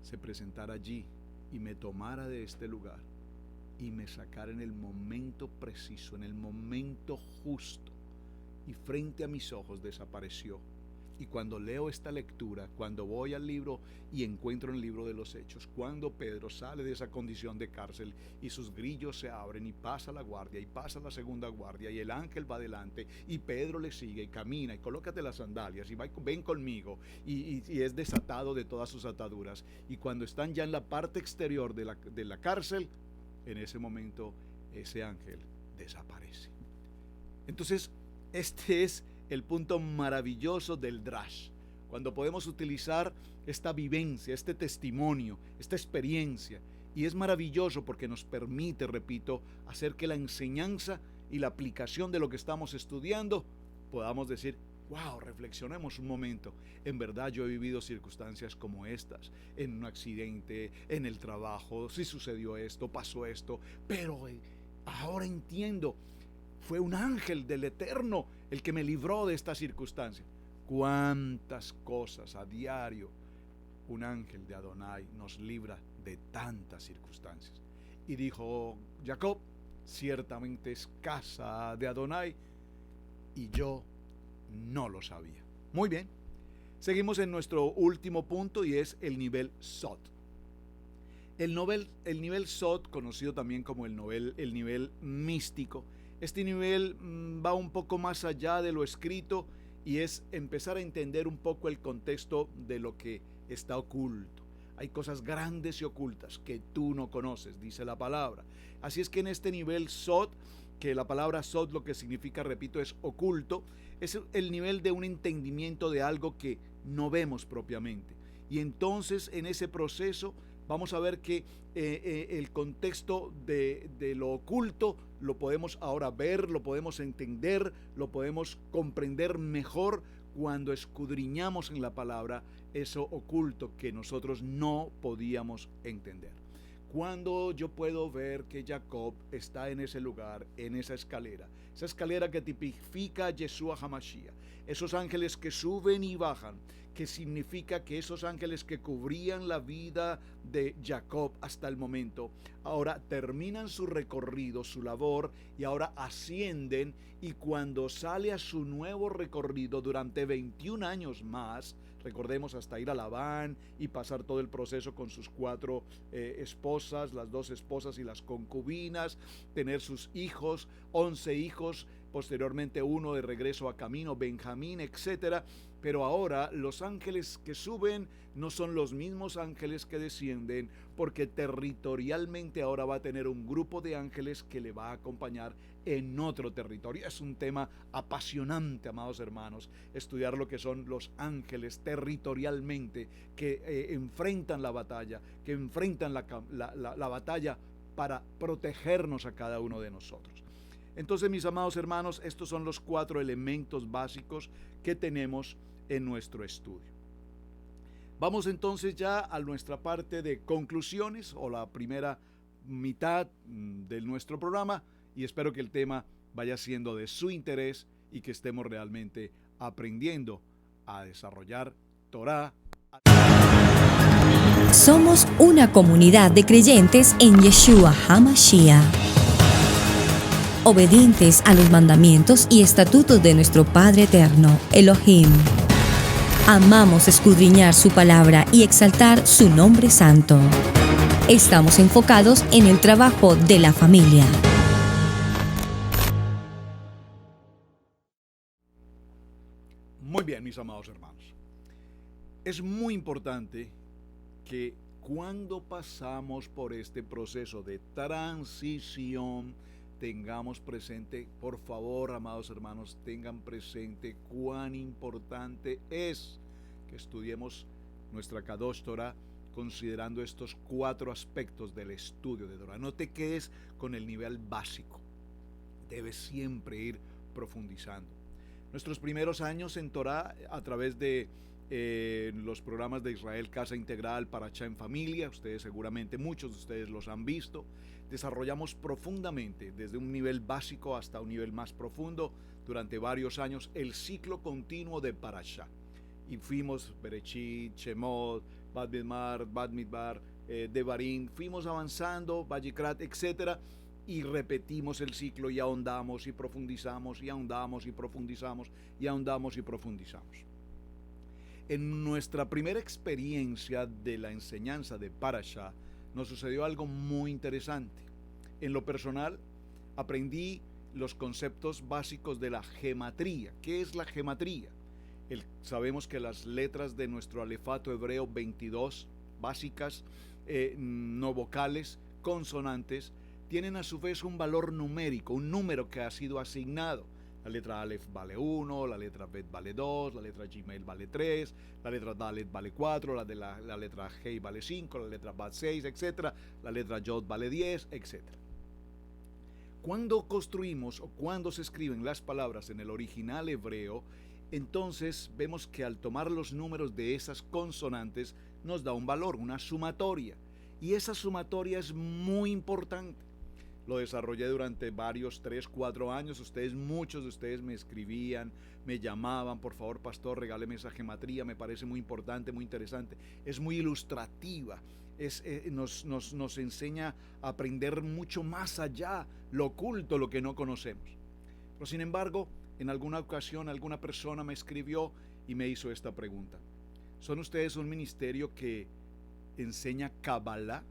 se presentara allí y me tomara de este lugar y me sacara en el momento preciso, en el momento justo, y frente a mis ojos desapareció. Y cuando leo esta lectura, cuando voy al libro y encuentro en el libro de los Hechos, cuando Pedro sale de esa condición de cárcel y sus grillos se abren y pasa la guardia y pasa la segunda guardia y el ángel va adelante y Pedro le sigue y camina y colócate las sandalias y ven conmigo y es desatado de todas sus ataduras. Y cuando están ya en la parte exterior de la cárcel, en ese momento ese ángel desaparece. Entonces, este es el punto maravilloso del Drash, cuando podemos utilizar esta vivencia, este testimonio, esta experiencia, y es maravilloso porque nos permite, repito, hacer que la enseñanza y la aplicación de lo que estamos estudiando podamos decir: wow, reflexionemos un momento, en verdad yo he vivido circunstancias como estas, en un accidente, en el trabajo, si sucedió esto, pasó esto, pero ahora entiendo, fue un ángel del Eterno el que me libró de esta circunstancia. Cuántas cosas a diario un ángel de Adonai nos libra de tantas circunstancias. Y dijo Jacob: ciertamente es casa de Adonai, y yo no lo sabía. Muy bien, seguimos en nuestro último punto y es el nivel Sod. El nivel Sod, conocido también como el nivel místico. Este nivel va un poco más allá de lo escrito y es empezar a entender un poco el contexto de lo que está oculto. Hay cosas grandes y ocultas que tú no conoces, dice la palabra. Así es que en este nivel Sod, que la palabra Sod lo que significa, repito, es oculto, es el nivel de un entendimiento de algo que no vemos propiamente. Y entonces en ese proceso vamos a ver que el contexto de lo oculto lo podemos ahora ver, lo podemos entender, lo podemos comprender mejor cuando escudriñamos en la palabra eso oculto que nosotros no podíamos entender. Cuando yo puedo ver que Jacob está en ese lugar, en esa escalera que tipifica a Yeshua HaMashiach, esos ángeles que suben y bajan, que significa que esos ángeles que cubrían la vida de Jacob hasta el momento, ahora terminan su recorrido, su labor, y ahora ascienden, y cuando sale a su nuevo recorrido durante 21 años más, recordemos, hasta ir a Labán y pasar todo el proceso con sus 4 esposas, las 2 esposas y las concubinas, tener sus hijos, 11 hijos, posteriormente uno de regreso a camino, Benjamín, etcétera. Pero ahora los ángeles que suben no son los mismos ángeles que descienden, porque territorialmente ahora va a tener un grupo de ángeles que le va a acompañar en otro territorio. Es un tema apasionante, amados hermanos, estudiar lo que son los ángeles territorialmente que enfrentan la batalla, que enfrentan la batalla para protegernos a cada uno de nosotros. Entonces, mis amados hermanos, estos son los 4 elementos básicos que tenemos en nuestro estudio. Vamos entonces ya a nuestra parte de conclusiones, o la primera mitad de nuestro programa, y espero que el tema vaya siendo de su interés y que estemos realmente aprendiendo a desarrollar Torah. Somos una comunidad de creyentes en Yeshua HaMashiach, obedientes a los mandamientos y estatutos de nuestro Padre Eterno, Elohim. Amamos escudriñar su palabra y exaltar su nombre santo. Estamos enfocados en el trabajo de la familia. Muy bien, mis amados hermanos. Es muy importante que cuando pasamos por este proceso de transición, tengamos presente, por favor, amados hermanos, tengan presente cuán importante es que estudiemos nuestra Kadosh Torah considerando estos 4 aspectos del estudio de Torah. No te quedes con el nivel básico, debes siempre ir profundizando. Nuestros primeros años en Torah, a través de los programas de Israel Casa Integral, Parashá en Familia, ustedes seguramente, muchos de ustedes los han visto, desarrollamos profundamente, desde un nivel básico hasta un nivel más profundo, durante varios años, el ciclo continuo de Parashá. Y fuimos Bereshit, Shemot, Bad Midbar, Devarim, fuimos avanzando, Vallecrat, etcétera, y repetimos el ciclo y ahondamos y profundizamos y ahondamos y profundizamos y ahondamos y profundizamos. En nuestra primera experiencia de la enseñanza de Parashá nos sucedió algo muy interesante. En lo personal, aprendí los conceptos básicos de la gematría. ¿Qué es la gematría? Sabemos que las letras de nuestro alefato hebreo 22 básicas, no vocales, consonantes, tienen a su vez un valor numérico, un número que ha sido asignado. La letra Aleph vale 1, la letra Bet vale 2, la letra Gimel vale 3, la letra Dalet vale 4, la letra Hei vale 5, la letra Bat 6, etc. La letra Yod vale 10, etc. Cuando construimos o cuando se escriben las palabras en el original hebreo, entonces vemos que al tomar los números de esas consonantes nos da un valor, una sumatoria. Y esa sumatoria es muy importante. Lo desarrollé durante varios 3, 4 años. Muchos de ustedes me escribían, me llamaban, por favor, pastor, regáleme esa gematría, me parece muy importante, muy interesante. Es muy ilustrativa, nos enseña a aprender mucho más allá, lo oculto, lo que no conocemos. Pero sin embargo, en alguna ocasión, alguna persona me escribió y me hizo esta pregunta. ¿Son ustedes un ministerio que enseña Kabbalah?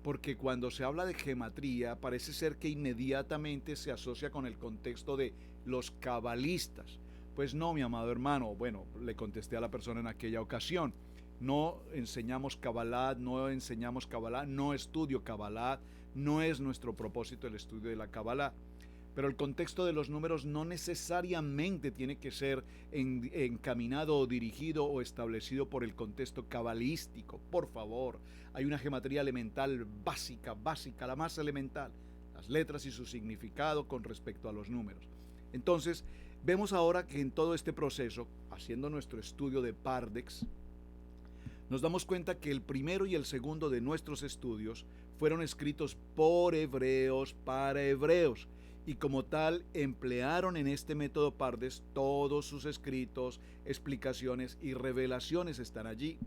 Porque cuando se habla de gematría parece ser que inmediatamente se asocia con el contexto de los cabalistas. Pues no, mi amado hermano, bueno, le contesté a la persona en aquella ocasión, no enseñamos Kabbalah, no estudio Kabbalah, no es nuestro propósito el estudio de la Kabbalah. Pero el contexto de los números no necesariamente tiene que ser encaminado o dirigido o establecido por el contexto cabalístico. Por favor, hay una gematría elemental básica, la más elemental, las letras y su significado con respecto a los números. Entonces, vemos ahora que en todo este proceso, haciendo nuestro estudio de Pardex, nos damos cuenta que el primero y el segundo de nuestros estudios fueron escritos por hebreos para hebreos, y como tal emplearon en este método Pardes todos sus escritos, explicaciones y revelaciones están allí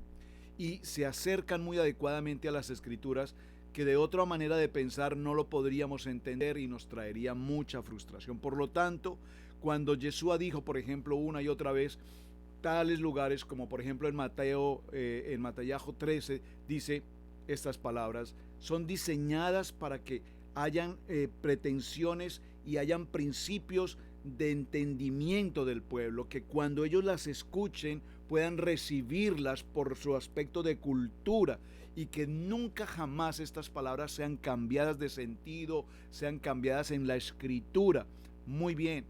y se acercan muy adecuadamente a las escrituras que de otra manera de pensar no lo podríamos entender y nos traería mucha frustración. Por lo tanto, cuando Yeshua dijo, por ejemplo, una y otra vez, tales lugares como por ejemplo en Matayajo 13 dice estas palabras, son diseñadas para que hayan pretensiones y hayan principios de entendimiento del pueblo, que cuando ellos las escuchen puedan recibirlas por su aspecto de cultura y que nunca jamás estas palabras sean cambiadas de sentido, sean cambiadas en la escritura. Muy bien,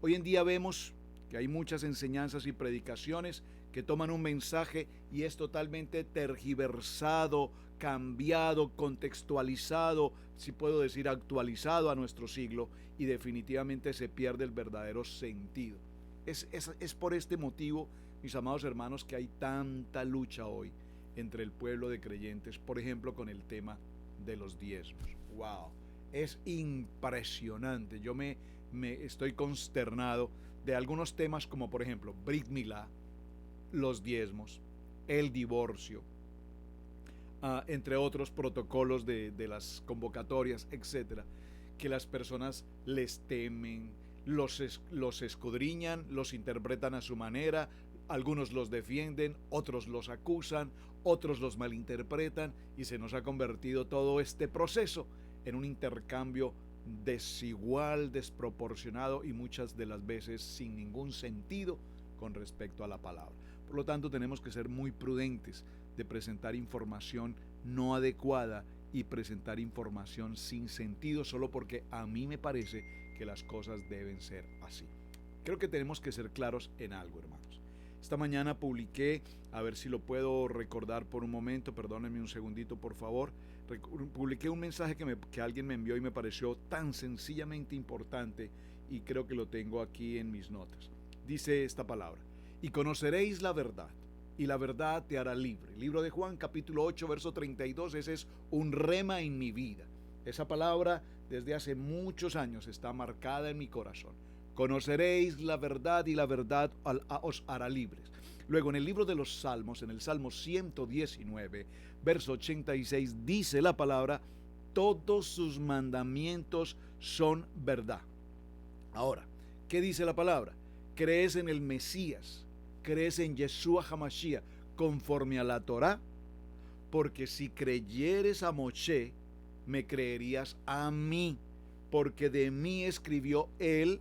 hoy en día vemos que hay muchas enseñanzas y predicaciones que toman un mensaje y es totalmente tergiversado, cambiado, contextualizado, si puedo decir actualizado a nuestro siglo, y definitivamente se pierde el verdadero sentido. Es por este motivo, mis amados hermanos, que hay tanta lucha hoy entre el pueblo de creyentes, por ejemplo, con el tema de los diezmos. ¡Wow! Es impresionante. Yo me estoy consternado de algunos temas como, por ejemplo, Brit Milá, los diezmos, el divorcio, entre otros protocolos de las convocatorias, etcétera, que las personas les temen, los escudriñan, los interpretan a su manera, algunos los defienden, otros los acusan, otros los malinterpretan y se nos ha convertido todo este proceso en un intercambio desigual, desproporcionado y muchas de las veces sin ningún sentido con respecto a la palabra. Por lo tanto, tenemos que ser muy prudentes de presentar información no adecuada y presentar información sin sentido solo porque a mí me parece que las cosas deben ser así. Creo que tenemos que ser claros en algo, hermanos. Esta mañana publiqué, a ver si lo puedo recordar por un momento, perdónenme un segundito por favor, publiqué un mensaje que alguien me envió y me pareció tan sencillamente importante y creo que lo tengo aquí en mis notas. Dice esta palabra: y conoceréis la verdad, y la verdad te hará libre. Libro de Juan, capítulo 8, verso 32, ese es un rema en mi vida. Esa palabra desde hace muchos años está marcada en mi corazón. Conoceréis la verdad y la verdad os hará libres. Luego en el libro de los Salmos, en el Salmo 119, verso 86, dice la palabra: todos sus mandamientos son verdad. Ahora, ¿qué dice la palabra? ¿Crees en el Mesías? ¿Crees en Yeshua HaMashiach conforme a la Torá? Porque si creyeres a Moshe, me creerías a mí, porque de mí escribió él.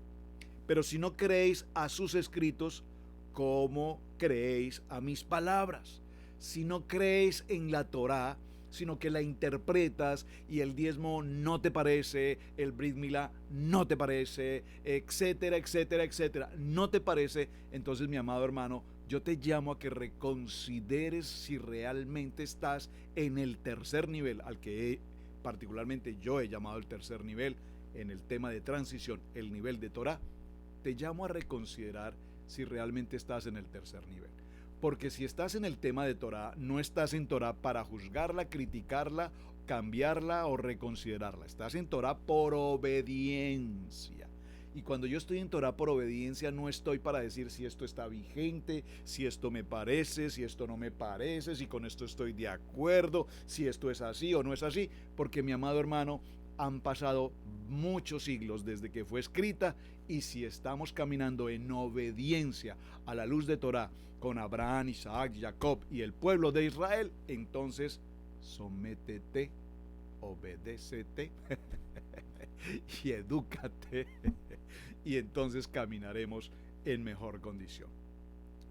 Pero si no creéis a sus escritos, ¿cómo creéis a mis palabras? Si no creéis en la Torá, sino que la interpretas y el diezmo no te parece, el Brit Milá no te parece, etcétera, etcétera, etcétera, no te parece, entonces, mi amado hermano, yo te llamo a que reconsideres si realmente estás en el tercer nivel, al que particularmente yo he llamado el tercer nivel en el tema de transición, el nivel de Torá. Te llamo a reconsiderar si realmente estás en el tercer nivel. Porque si estás en el tema de Torá, no estás en Torá para juzgarla, criticarla, cambiarla o reconsiderarla. Estás en Torá por obediencia. Y cuando yo estoy en Torá por obediencia, no estoy para decir si esto está vigente, si esto me parece, si esto no me parece, si con esto estoy de acuerdo, si esto es así o no es así. Porque, mi amado hermano, han pasado muchos siglos desde que fue escrita, y si estamos caminando en obediencia a la luz de Torá con Abraham, Isaac, Jacob y el pueblo de Israel, entonces sométete, obedécete y edúcate, y entonces caminaremos en mejor condición.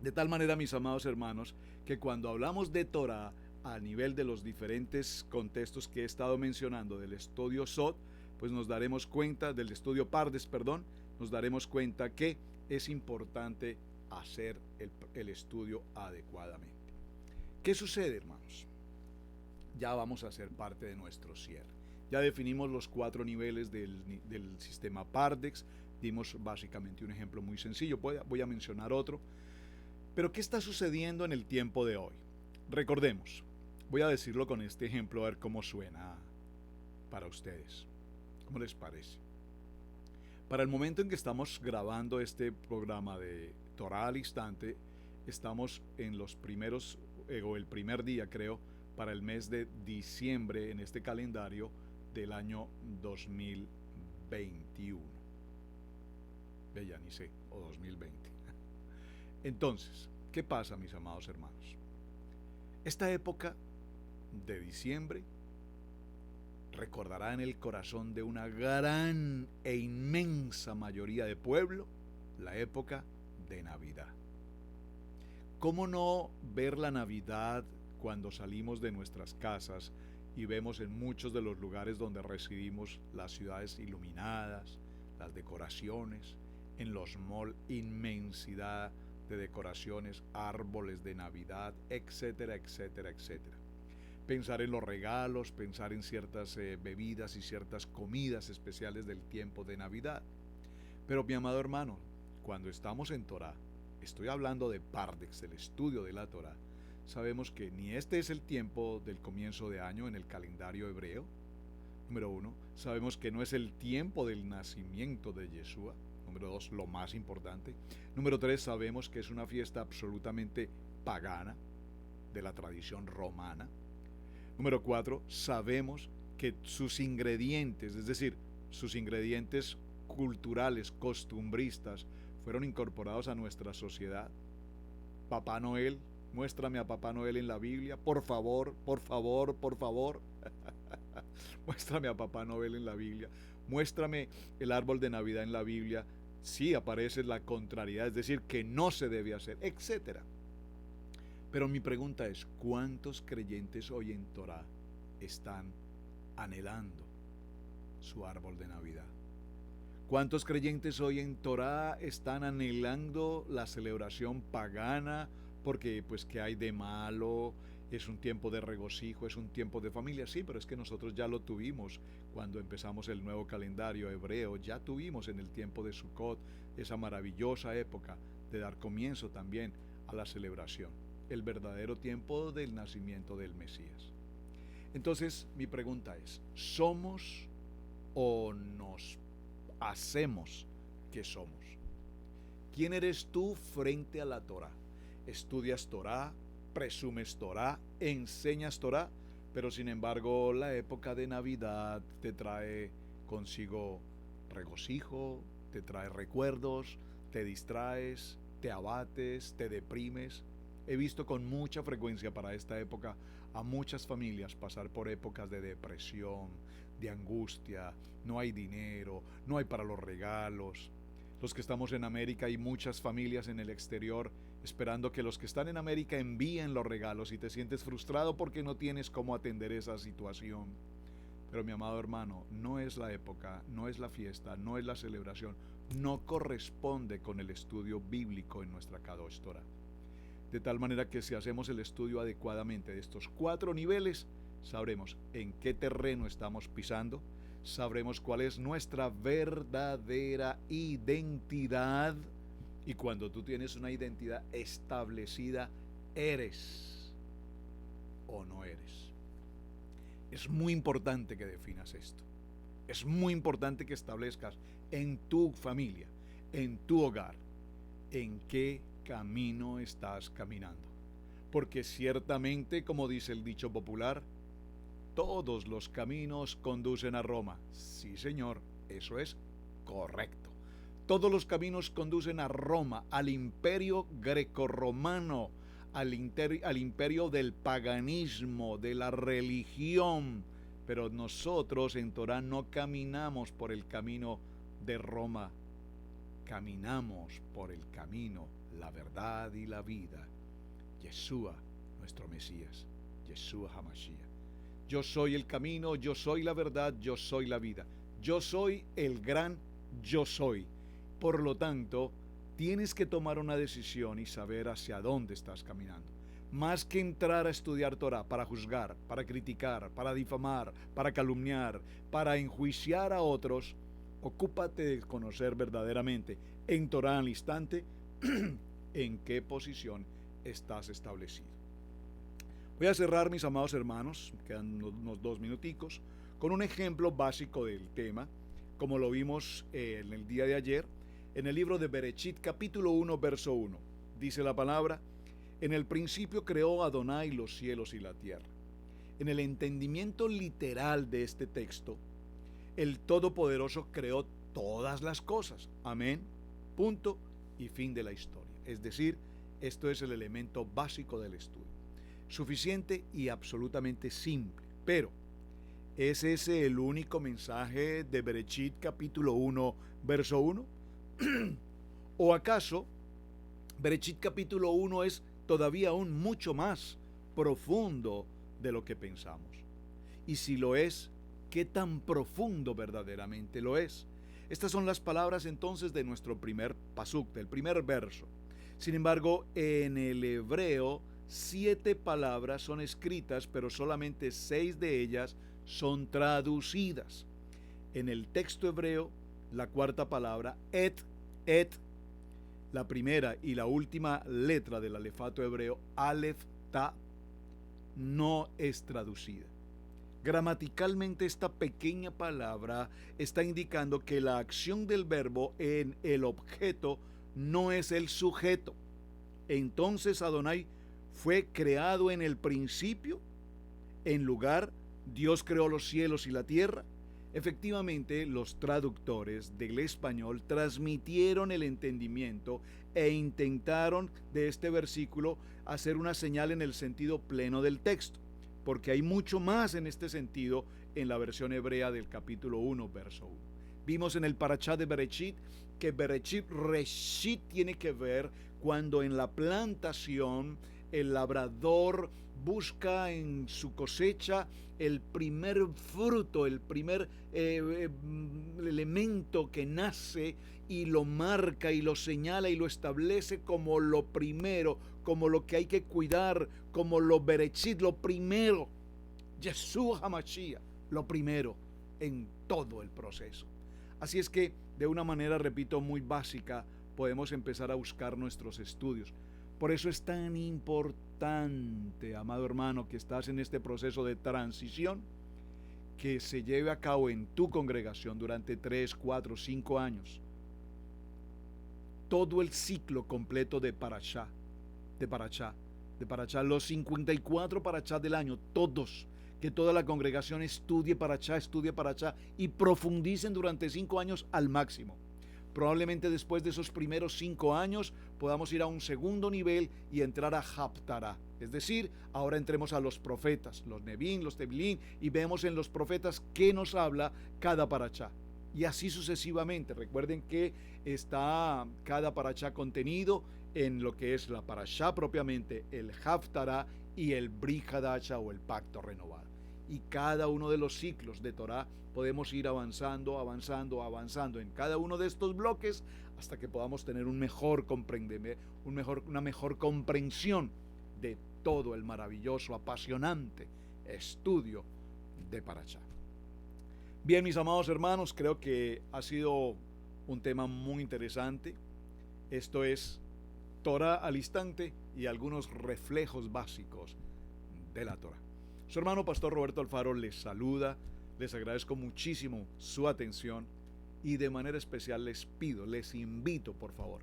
De tal manera, mis amados hermanos, que cuando hablamos de Torá a nivel de los diferentes contextos que he estado mencionando del estudio Sot, pues nos daremos cuenta, del estudio Pardes, perdón, nos daremos cuenta que es importante hacer el estudio adecuadamente. ¿Qué sucede, hermanos? Ya vamos a hacer parte de nuestro cierre. Ya definimos los 4 niveles del sistema Pardex, dimos básicamente un ejemplo muy sencillo, voy a mencionar otro. Pero ¿qué está sucediendo en el tiempo de hoy? Recordemos, voy a decirlo con este ejemplo, a ver cómo suena para ustedes. ¿Cómo les parece? Para el momento en que estamos grabando este programa de Torá al Instante, estamos en los primeros, o el primer día creo, para el mes de diciembre en este calendario del año 2021. Ya ni sé, o 2020. Entonces, ¿qué pasa, mis amados hermanos? Esta época de diciembre recordará en el corazón de una gran e inmensa mayoría de pueblo la época de Navidad. ¿Cómo no ver la Navidad cuando salimos de nuestras casas y vemos en muchos de los lugares donde residimos las ciudades iluminadas, las decoraciones, en los malls inmensidad de decoraciones, árboles de Navidad, etcétera, etcétera, etcétera? Pensar en los regalos, pensar en ciertas bebidas y ciertas comidas especiales del tiempo de Navidad. Pero, mi amado hermano, cuando estamos en Torá, estoy hablando de Pardex, el estudio de la Torá, sabemos que ni este es el tiempo del comienzo de año en el calendario hebreo, número 1. Sabemos que no es el tiempo del nacimiento de Yeshua, número 2, lo más importante. Número 3, sabemos que es una fiesta absolutamente pagana, de la tradición romana. Número 4, sabemos que sus ingredientes, es decir, sus ingredientes culturales, costumbristas, fueron incorporados a nuestra sociedad. Papá Noel, muéstrame a Papá Noel en la Biblia, por favor, por favor, por favor. Muéstrame a Papá Noel en la Biblia, muéstrame el árbol de Navidad en la Biblia. Sí, aparece la contrariedad, es decir, que no se debe hacer, etcétera. Pero mi pregunta es, ¿cuántos creyentes hoy en Torá están anhelando su árbol de Navidad? ¿Cuántos creyentes hoy en Torá están anhelando la celebración pagana? Porque, pues, ¿qué hay de malo? Es un tiempo de regocijo, es un tiempo de familia. Sí, pero es que nosotros ya lo tuvimos cuando empezamos el nuevo calendario hebreo. Ya tuvimos en el tiempo de Sukkot esa maravillosa época de dar comienzo también a la celebración, el verdadero tiempo del nacimiento del Mesías. Entonces, mi pregunta es, ¿somos o nos hacemos que somos? ¿Quién eres tú frente a la Torá? estudias Torá, presumes Torá, enseñas Torá, pero sin embargo la época de Navidad te trae consigo regocijo, te trae recuerdos, te distraes, te abates, te deprimes. He visto con mucha frecuencia para esta época a muchas familias pasar por épocas de depresión, de angustia, no hay dinero, no hay para los regalos. Los que estamos en América, hay muchas familias en el exterior esperando que los que están en América envíen los regalos y te sientes frustrado porque no tienes cómo atender esa situación. Pero mi amado hermano, no es la época, no es la fiesta, no es la celebración, no corresponde con el estudio bíblico en nuestra Kadosh Torah. De tal manera que si hacemos el estudio adecuadamente de estos 4 niveles, sabremos en qué terreno estamos pisando, sabremos cuál es nuestra verdadera identidad, y cuando tú tienes una identidad establecida, ¿eres o no eres? Es muy importante que definas esto. Es muy importante que establezcas en tu familia, en tu hogar, en qué camino estás caminando. Porque ciertamente, como dice el dicho popular, todos los caminos conducen a Roma. Sí, señor, eso es correcto. Todos los caminos conducen a Roma, al imperio grecorromano, al imperio del paganismo, de la religión. Pero nosotros en Torah no caminamos por el camino de Roma, caminamos por el camino, la verdad y la vida. Yeshua, nuestro Mesías, Yeshua HaMashiach. Yo soy el camino, yo soy la verdad, yo soy la vida. Yo soy el gran yo soy. Por lo tanto, tienes que tomar una decisión y saber hacia dónde estás caminando. Más que entrar a estudiar Torah para juzgar, para criticar, para difamar, para calumniar, para enjuiciar a otros, ocúpate de conocer verdaderamente en Torah al instante en qué posición estás establecido. Voy a cerrar, mis amados hermanos, quedan unos 2 minuticos, con un ejemplo básico del tema, como lo vimos en el día de ayer, en el libro de Bereshit, capítulo 1, verso 1. Dice la palabra: en el principio creó Adonai los cielos y la tierra. En el entendimiento literal de este texto, el Todopoderoso creó todas las cosas. Amén. Punto y fin de la historia. Es decir, esto es el elemento básico del estudio. Suficiente y absolutamente simple. Pero, ¿es ese el único mensaje de Bereshit capítulo 1, verso 1? ¿O acaso Bereshit capítulo 1 es todavía aún mucho más profundo de lo que pensamos? Y si lo es, ¿qué tan profundo verdaderamente lo es? Estas son las palabras entonces de nuestro primer pasuk, del primer verso. Sin embargo, en el hebreo 7 palabras son escritas, pero solamente 6 de ellas son traducidas. En el texto hebreo, la cuarta palabra, et, la primera y la última letra del alefato hebreo, Aleph, Ta, no es traducida. Gramaticalmente, esta pequeña palabra está indicando que la acción del verbo en el objeto no es el sujeto. Entonces Adonai fue creado en el principio, en lugar, Dios creó los cielos y la tierra. Efectivamente, los traductores del español transmitieron el entendimiento e intentaron de este versículo hacer una señal en el sentido pleno del texto, porque hay mucho más en este sentido en la versión hebrea del capítulo 1, verso 1. Vimos en el parashá de Bereshit que Bereshit Reshit tiene que ver cuando en la plantación el labrador busca en su cosecha el primer fruto, el primer elemento que nace, y lo marca y lo señala y lo establece como lo primero, como lo que hay que cuidar, como lo Bereshit, lo primero. Yeshua HaMashiach, lo primero en todo el proceso. Así es que, de una manera, repito, muy básica, podemos empezar a buscar nuestros estudios. Por eso es tan importante, amado hermano, que estás en este proceso de transición, que se lleve a cabo en tu congregación durante 3, 4, 5 años todo el ciclo completo de Parashá, de Parachá, los 54 Parachá del año, todos, que toda la congregación estudie Parachá y profundicen durante 5 años al máximo. Probablemente después de esos primeros 5 años podamos ir a un segundo nivel y entrar a Haftará. Es decir, ahora entremos a los profetas, los Nevín, los Tevilín, y vemos en los profetas qué nos habla cada Parachá. Y así sucesivamente. Recuerden que está cada Parachá contenido en lo que es la Parachá propiamente, el Haftará y el Brit Hadashah o el Pacto Renovado. Y cada uno de los ciclos de Torá podemos ir avanzando en cada uno de estos bloques hasta que podamos tener una mejor comprensión de todo el maravilloso, apasionante estudio de Parachá. Bien, mis amados hermanos, creo que ha sido un tema muy interesante. Esto es Torá al instante y algunos reflejos básicos de la Torá. Su hermano Pastor Roberto Alfaro les saluda, les agradezco muchísimo su atención y de manera especial les invito por favor,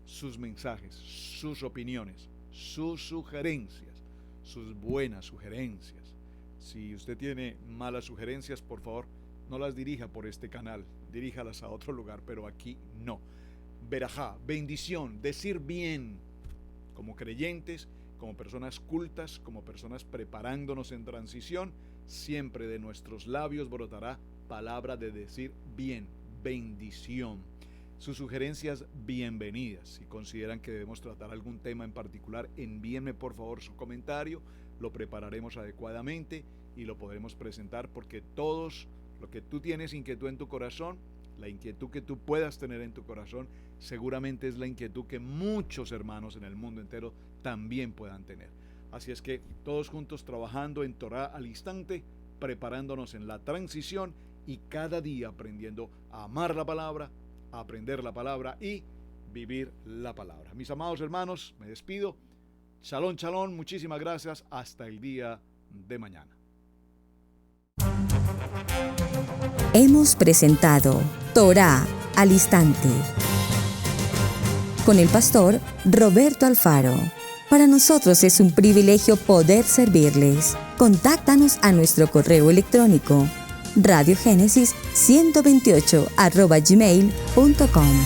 sus mensajes, sus opiniones, sus sugerencias, sus buenas sugerencias. Si usted tiene malas sugerencias, por favor, no las dirija por este canal, diríjalas a otro lugar, pero aquí no. Verajá, bendición, decir bien como creyentes, como personas cultas, como personas preparándonos en transición, siempre de nuestros labios brotará palabra de decir bien, bendición. Sus sugerencias bienvenidas. Si consideran que debemos tratar algún tema en particular, envíenme por favor su comentario, lo prepararemos adecuadamente y lo podremos presentar, porque todos, lo que tú tienes inquietud en tu corazón, la inquietud que tú puedas tener en tu corazón, seguramente es la inquietud que muchos hermanos en el mundo entero también puedan tener. Así es que todos juntos trabajando en Torá al instante, preparándonos en la transición y cada día aprendiendo a amar la palabra, a aprender la palabra y vivir la palabra. Mis amados hermanos, me despido. Shalom, shalom, muchísimas gracias. Hasta el día de mañana. Hemos presentado Torá al instante con el pastor Roberto Alfaro. Para nosotros es un privilegio poder servirles. Contáctanos a nuestro correo electrónico radiogenesis128@gmail.com.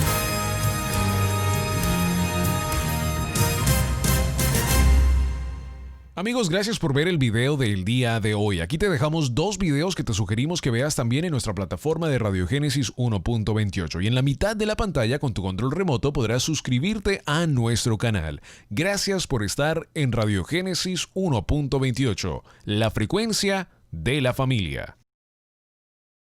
Amigos, gracias por ver el video del día de hoy. Aquí te dejamos 2 videos que te sugerimos que veas también en nuestra plataforma de Radiogénesis 1.28. Y en la mitad de la pantalla, con tu control remoto, podrás suscribirte a nuestro canal. Gracias por estar en Radiogénesis 1.28, la frecuencia de la familia.